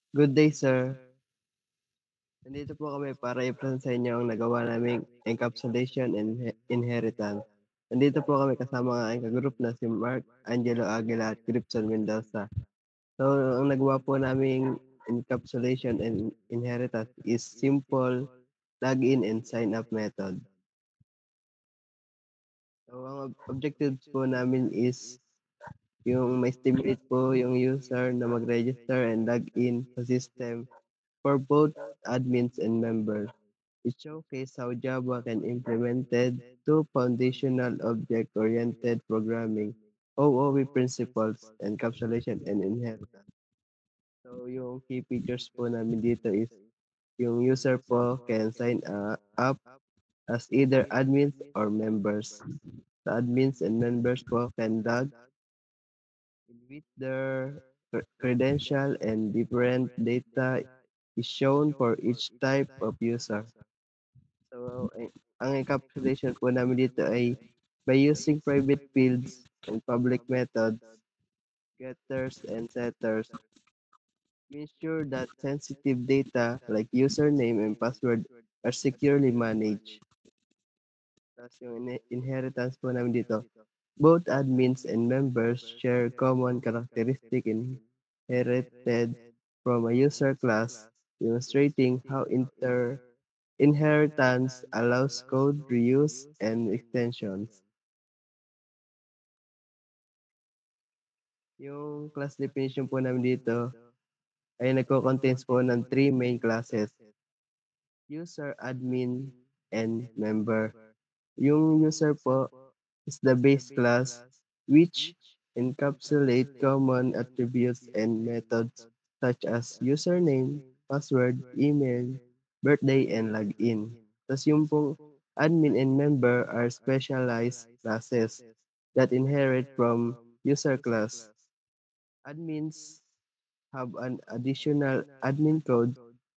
Good day, sir. Nandito po kami para i-present sa inyo ang nagawa naming encapsulation and inheritance. Nandito po kami kasama ang aking kagroup na si Mark Angelo Aguila at Gripson Mendoza. So, ang nagawa po naming encapsulation and inheritance is simple login and sign up method. So, ang objectives po namin is yung may stimulate po yung user na mag-register and log in sa system for both admins and members. It showcased how Java can implemented two foundational object-oriented programming, OOP principles, encapsulation, and inheritance. So, yung key features po namin dito is yung user po can sign up as either admins or members. The admins and members po can log in with their credential and different data is shown for each type of user. So, ang encapsulation po namin dito ay by using private fields and public methods, getters and setters, we ensure that sensitive data like username and password are securely managed. Tapos yung inheritance po namin dito, both admins and members share common characteristic inherited from a user class, demonstrating how inheritance allows code reuse and extensions. Yung class definition po namin dito ay nagko-contains po ng three main classes, user, admin, and member. Yung user po is the base class which encapsulate common attributes and methods such as username, password, email, birthday, and login. Tapos yung pong admin and member are specialized classes that inherit from user class. Admins have an additional admin code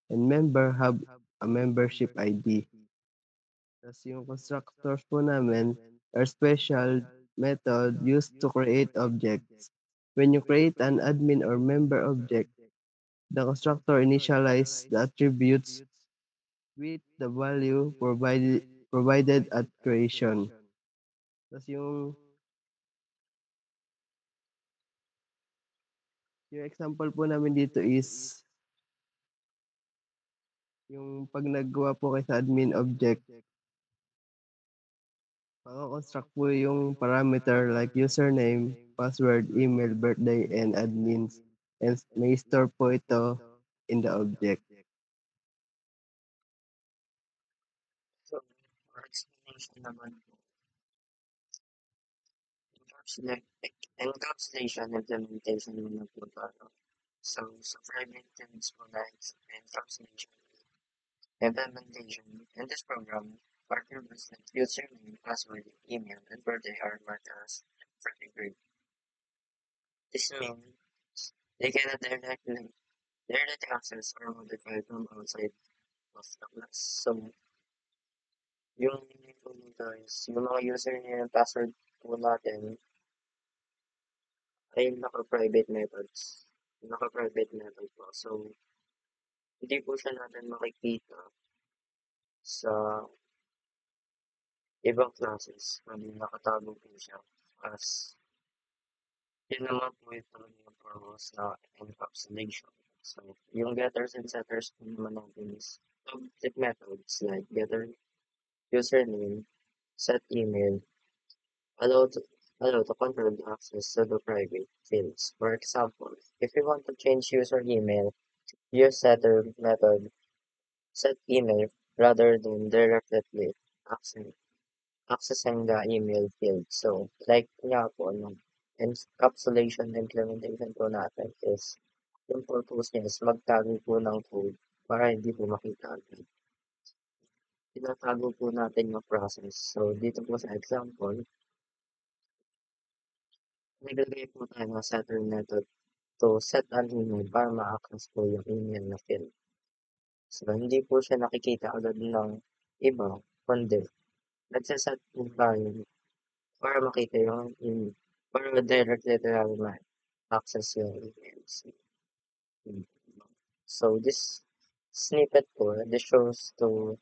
and member have a membership ID. Tapos yung constructors po namin are special method used to create objects. When you create an admin or member object, the constructor initializes the attributes with the value provided at creation. Tapos yung example po namin dito is yung pag naggawa po kayo sa admin object, mako-construct po yung parameter like username, password, email, birthday, and admins. And may store po ito in the object. So, for explanation naman po, encapsulate, encapsulation implementation naman po tayo. So, sa private things po na encapsulation implementation in this program, partners with username, password, email, and birthday are marked as private. This means they cannot directly access or modify from outside of the class. So, yung po nito is, yung mga username and password po natin ay naka-private methods. Naka-private method po. So, hindi po siya natin makikita sa ibang classes. Kundi nakatago po siya as yun naman po ito yung purpose na encapsulation. So, yung getters and setters po naman natin is public methods like getter username, set email, allow to allow to control the access to the private fields. For example, if you want to change user email, use setter method set email rather than directly accessing accessing the email field. So, like nga po, no, encapsulation implementation po natin is, yung purpose niya is magtago po ng code para hindi po makita agad. Tinatago po natin yung process. So, dito po sa example, naglagay po tayo ng setter method to set an email para ma-access po yung email na field. So, hindi po siya nakikita agad ng iba, kundi nagsaset po tayo para makita yung para directly tayo ma-access yung emails. So this snippet po, this shows to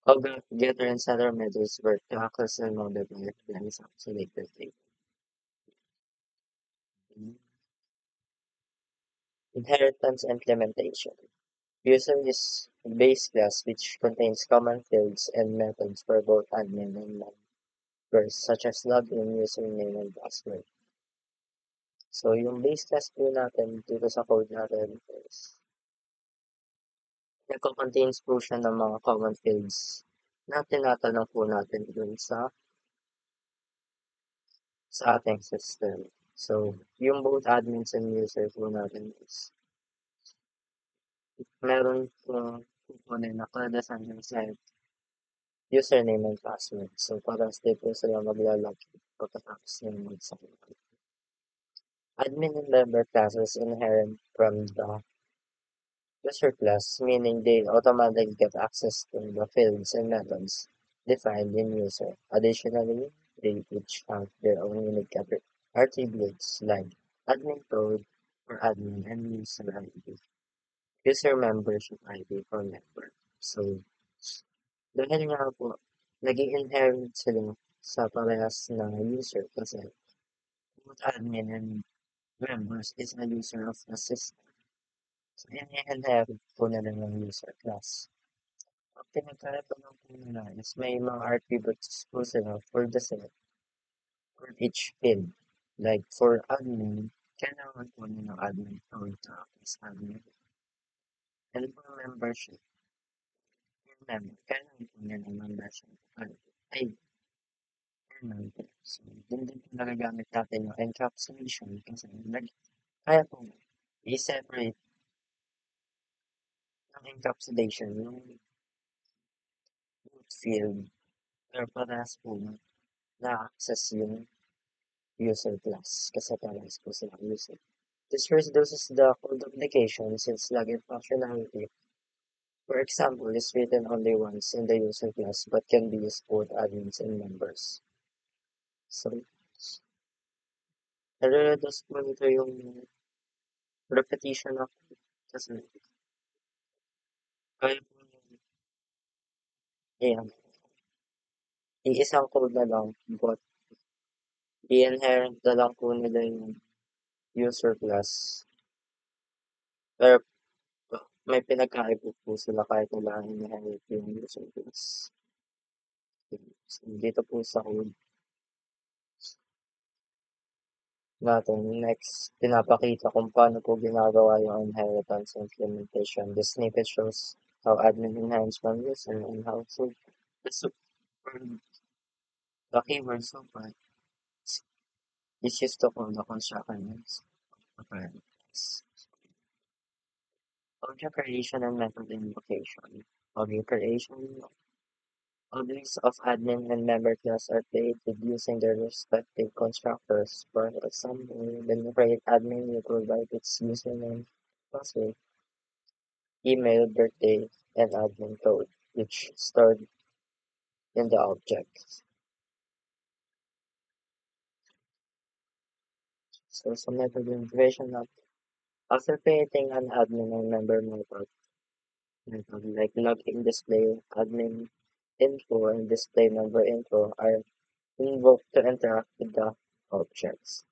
how the getter and setter methods work to access and modify the encapsulated data. Inheritance implementation. User is base class which contains common fields and methods for both admin and members such as login, username, and password. So yung base class po natin dito sa code natin is nagko-contains po siya ng mga common fields na tinatanong po natin dun sa ating system. So, yung both admins and user po natin is meron pong kukunin na kada sa username and password. So, para stay po sila maglalagay pagkatapos nila mag-sign up. Admin and member classes inherent from the user class, meaning they automatically get access to the fields and methods defined in user. Additionally, they each have their own unique attributes like admin code for admin and user ID, user membership ID for member. So, dahil nga po, nag-i-inherit sila sa parehas na user kasi both admin and members is a user of the system. So, ini-inherit po nila ng user class. Ang pinagkaiba lang po nila is may mga attributes po sila for the set for each field. Like for admin, kailangan po nila ng admin code tapos admin. And for membership, yung member, kailangan po nila ng membership. Ay, member. So, dun din po nagagamit natin yung encapsulation kasi kaya po i-separate ng encapsulation yung root field or parehas po na-access yung user class kasi parehas po silang user. This reduces the code duplication since login functionality, for example, is written only once in the user class but can be used both admins and members. So, nare-reduce po nito yung repetition of kasi kaya po ayan, iisang code na lang but i-inherent na lang po nila yung user class. Pero may pinagkaiba po sila kahit wala inherit yung user class. So, dito po sa code natin, next, pinapakita kung paano po ginagawa yung inheritance implementation. This snippet shows how admin enhance one user and how the super the keyword super is used to call the construction operators. Object creation and method invocation. Object creation. Objects of admin and member class are created using their respective constructors. For example, when you create admin, you provide its username, password, email, birthday, and admin code, which stored in the object. So some method invocation after creating an admin and member method like login display, admin info, and display member info are invoked to interact with the objects.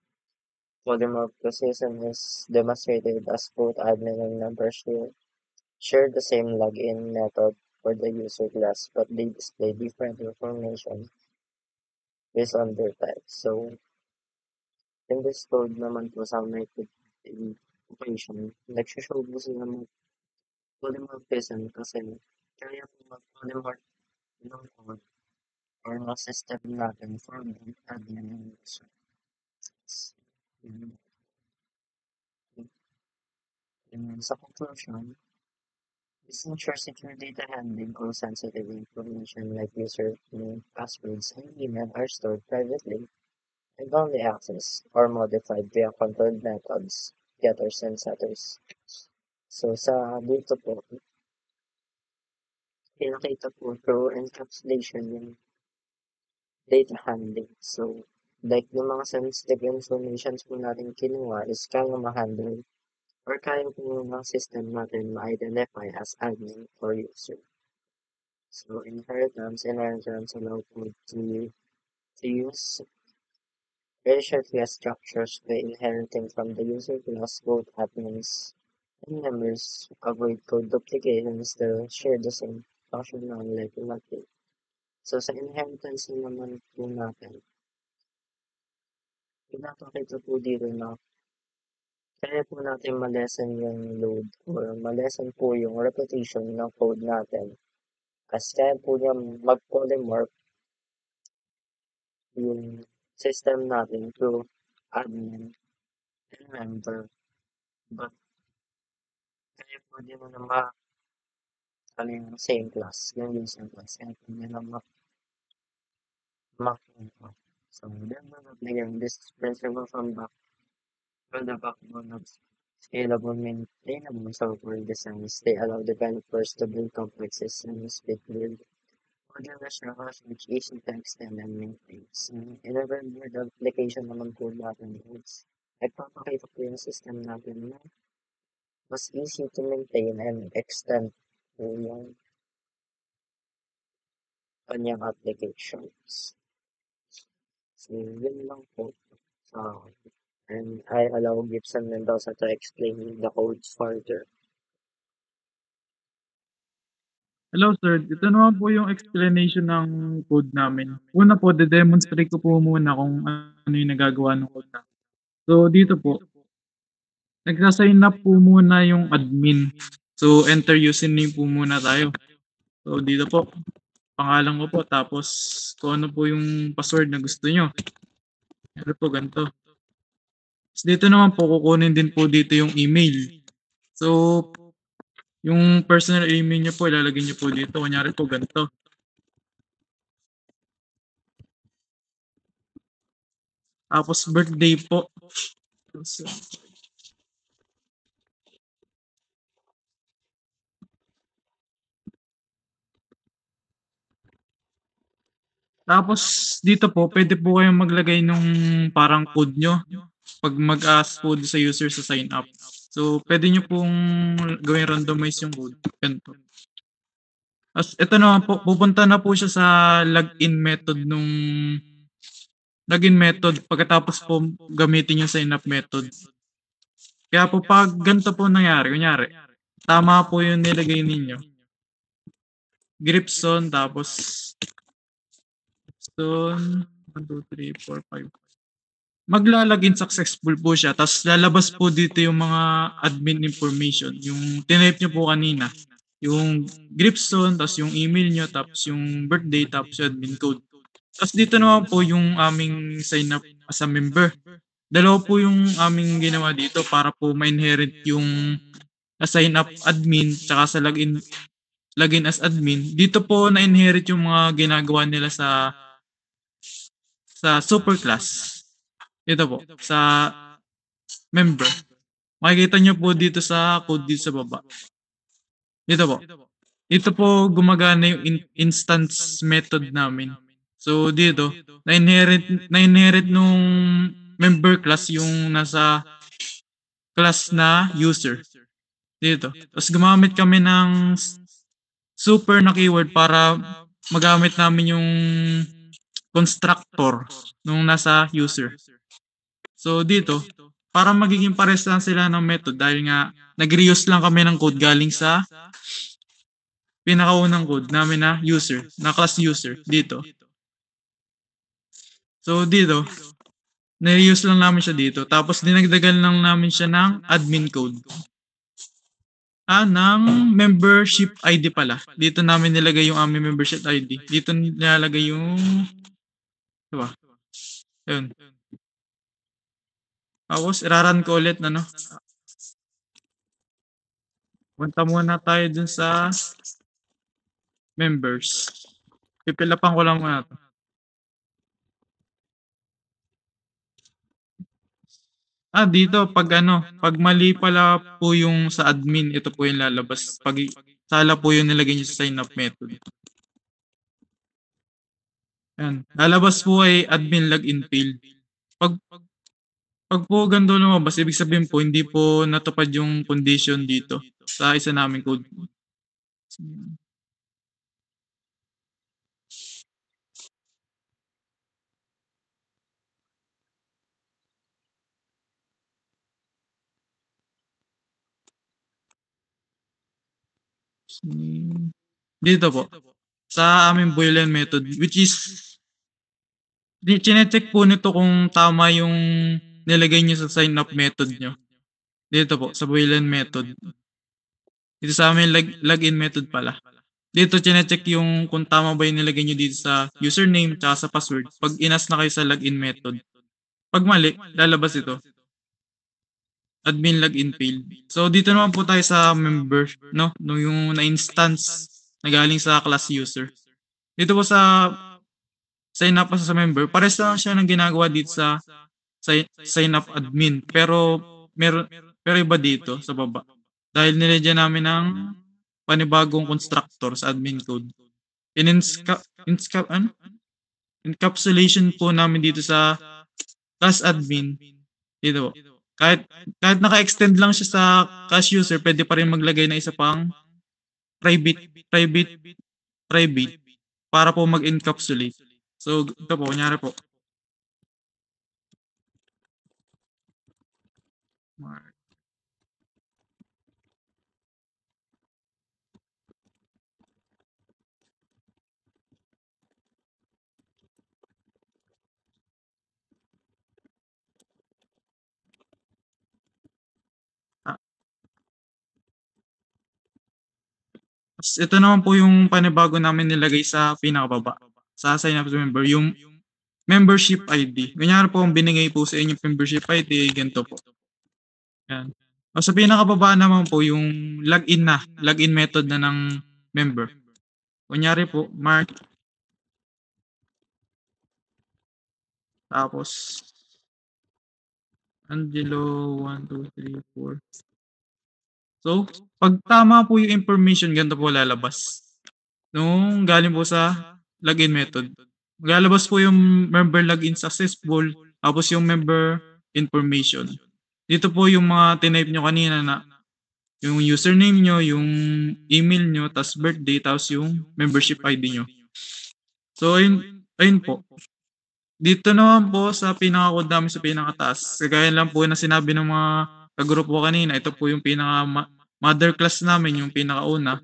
Polymorphism is demonstrated as both admin and member share the same login method for the user class, but they display different information based on their type. So, in this code naman po sa method operation, nagsishow po sila ng polymorphism kasi kaya po mag-polymorph ng code or ng system natin for both admin and user. Sa conclusion, this ensures secure data handling all sensitive information like username, passwords, and email are stored privately and only accessed or modified via controlled methods, getters and setters. So sa dito po, pinakita po through encapsulation yung data handling. So, like yung mga sensitive informations po natin kinuha is kaya ma-handle or kaya po ng system natin ma-identify as admin or user. So inheritance allow po to use relational class structures by inheriting from the user class both admins and members, avoid code duplications to share the same functionality. So sa inheritance naman po natin, pinapakita po dito na kaya po natin ma-lessen yung load or ma-lessen po yung repetition ng code natin. Kasi kaya po niya mag-polymorph yung system natin to admin and member. But kaya po din na ano yung same class, yung user class. Kaya po niya na So then again, this principle from the backbone of scalable, maintainable software designs. They allow developers to build complex systems with modular structures which easy to extend and maintain. So, in a word application naman po natin is nagpapakita po yung system natin na mas easy to maintain and extend po yung kanyang applications. So, yun lang po. And I allow Gibson Mendoza to explain the codes further. Hello sir, ito naman po yung explanation ng code namin. Una po, de-demonstrate ko po muna kung ano yung nagagawa ng code namin. So dito po, nagsasign up po muna yung admin. So enter username po muna tayo. So dito po, pangalan ko po, tapos kung ano po yung password na gusto nyo. Ano po, ganito. Tapos dito naman po, kukunin din po dito yung email. So, yung personal email nyo po, ilalagay nyo po dito. Kunyari po, ganito. Tapos birthday po. Tapos dito po, pwede po kayong maglagay nung parang code nyo pag mag-ask po sa user sa sign up. So, pwede nyo pong gawin randomize yung code. Ganito. As ito naman po, pupunta na po siya sa login method nung login method pagkatapos po gamitin yung sign up method. Kaya po pag ganito po nangyari, kunyari, tama po yung nilagay ninyo. Gripson, tapos Stone, 1, 2, 3, 4, 5. Maglalagin successful po siya. Tapos lalabas po dito yung mga admin information. Yung tinype nyo po kanina. Yung Gripson, tapos yung email nyo, tapos yung birthday, tapos yung admin code. Tapos dito naman po yung aming sign up as a member. Dalawa po yung aming ginawa dito para po ma-inherit yung sign up admin tsaka sa login as admin. Dito po na-inherit yung mga ginagawa nila sa superclass. Ito po, sa member. Makikita nyo po dito sa code dito sa baba. Dito po. Dito po gumagana yung instance method namin. So dito, na-inherit nung member class yung nasa class na user. Dito. Tapos gumamit kami ng super na keyword para magamit namin yung constructor nung nasa user. So dito, para magiging pares lang sila ng method dahil nga nag-reuse lang kami ng code galing sa pinakaunang code namin na user, na class user dito. So dito, na-reuse lang namin siya dito. Tapos dinagdagan lang namin siya ng admin code. Ng membership ID pala. Dito namin nilagay yung aming membership ID. Dito nilalagay yung diba? Ayun. Tapos, iraran ko ulit na no. Punta muna tayo dun sa members. Pipilapan ko lang muna ito. Dito, pag mali pala po yung sa admin, ito po yung lalabas. Pag sala po yung nilagay nyo sa sign up method. Ayan. Lalabas po ay admin login field. Pag po ganito lumabas, ibig sabihin po hindi po natupad yung condition dito sa isa naming code. Dito po, sa aming Boolean method, which is, chine-check po nito kung tama yung nilagay nyo sa sign up method nyo. Dito po, sa Boolean method. Dito sa amin login method pala. Dito chine-check yung kung tama ba yung nilagay nyo dito sa username tsaka sa password pag inas na kayo sa login method. Pag mali, lalabas ito. Admin login failed. So dito naman po tayo sa member, no? Yung na-instance na galing sa class user. Dito po sa sign up sa member, pares lang siya ng ginagawa dito sa sign up admin. Pero iba dito sa baba. Dahil nilagyan namin ng panibagong constructor sa admin code. Encapsulation po namin dito sa class admin. Dito po. Kahit naka-extend lang siya sa cache user, pwede pa rin maglagay na isa pang private para po mag-encapsulate. So, ito po, kunyari po. Ito naman po yung panibago namin nilagay sa pinakababa. Sa sign up member, yung membership ID. Kunyari po, kung binigay po sa inyo membership ID, ganito po. Yan. O sa pinakababa naman po, yung login method na ng member. Kunyari po, Mark. Tapos, Angelo, 1, 2, 3, 4. So, pag tama po yung information, ganito po lalabas. Nung galing po sa login method. Lalabas po yung member login successful, tapos yung member information. Dito po yung mga tinype nyo kanina na yung username nyo, yung email nyo, tapos birthday, tapos yung membership ID nyo. So, ayun po. Dito naman po sa pinaka-code namin sa pinakataas, kagaya lang po na sinabi ng mga kagrupo kanina, ito po yung pinaka-mother class namin, yung pinakauna,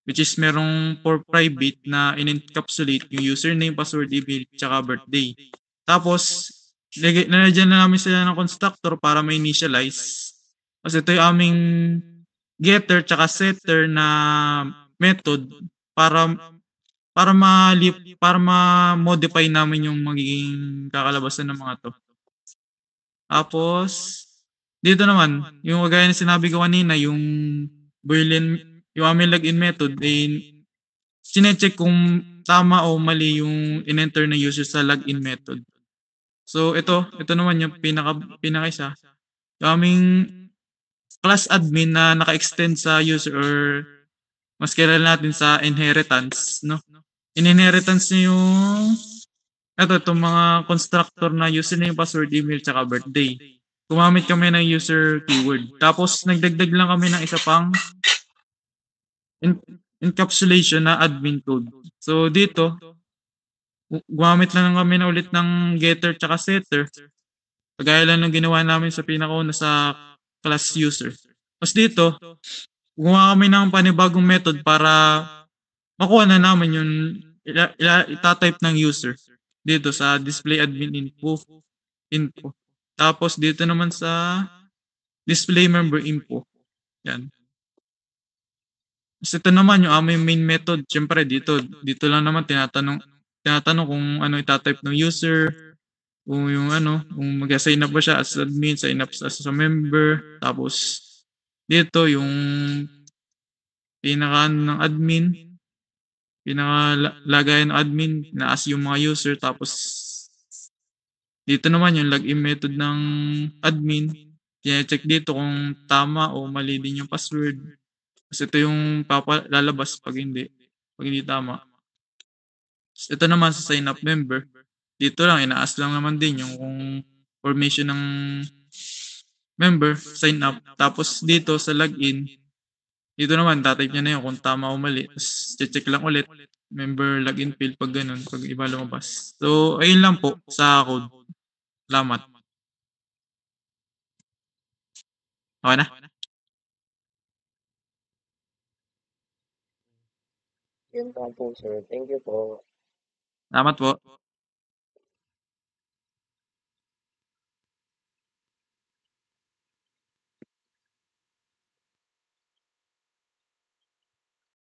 which is merong for private na in-encapsulate yung username, password, email, tsaka birthday. Tapos, nalagyan na namin sila ng constructor para ma-initialize. Kasi ito yung aming getter tsaka setter na method para ma-modify namin yung magiging kakalabasan ng mga to. Tapos, dito naman, yung kagaya na sinabi ko kanina, yung yung aming login method, sinecheck kung tama o mali yung in-enter na user sa login method. So, ito naman yung pinaka-isa. Yung aming class admin na naka-extend sa user or mas kilala natin sa inheritance, no? In-inheritance niya yung itong mga constructor na username, password, email, tsaka birthday. Gumamit kami ng user keyword. Tapos, nagdagdag lang kami ng isa pang encapsulation na admin code. So, dito, gumamit lang kami na ulit ng getter tsaka setter. Kagaya lang ng ginawa namin sa pinakauna sa class user. Tapos dito, gumawa kami ng panibagong method para makuha na namin yung itatype ng user dito sa display admin info. Tapos dito naman sa display member info. Yan. Tapos ito naman yung aming main method. Siyempre dito lang naman tinatanong kung ano itatype ng user, kung yung kung mag-sign up ba siya as admin, sign up as a member. Tapos dito yung pinaka ng admin, pinakalagayan ng admin na as yung mga user. Tapos dito naman yung login method ng admin. Check dito kung tama o mali din yung password. Kasi ito yung lalabas pag hindi tama. Ito naman sa sign up member. Dito lang, ina-ask lang naman din yung kung formation ng member, sign up. Tapos dito sa login, dito naman tatype niya na yun kung tama o mali. Tapos check lang ulit, member login field pag ganun, pag iba lumabas. So, ayun lang po sa code. Salamat. Okay na? Yun lang po, sir. Thank you po. Salamat po.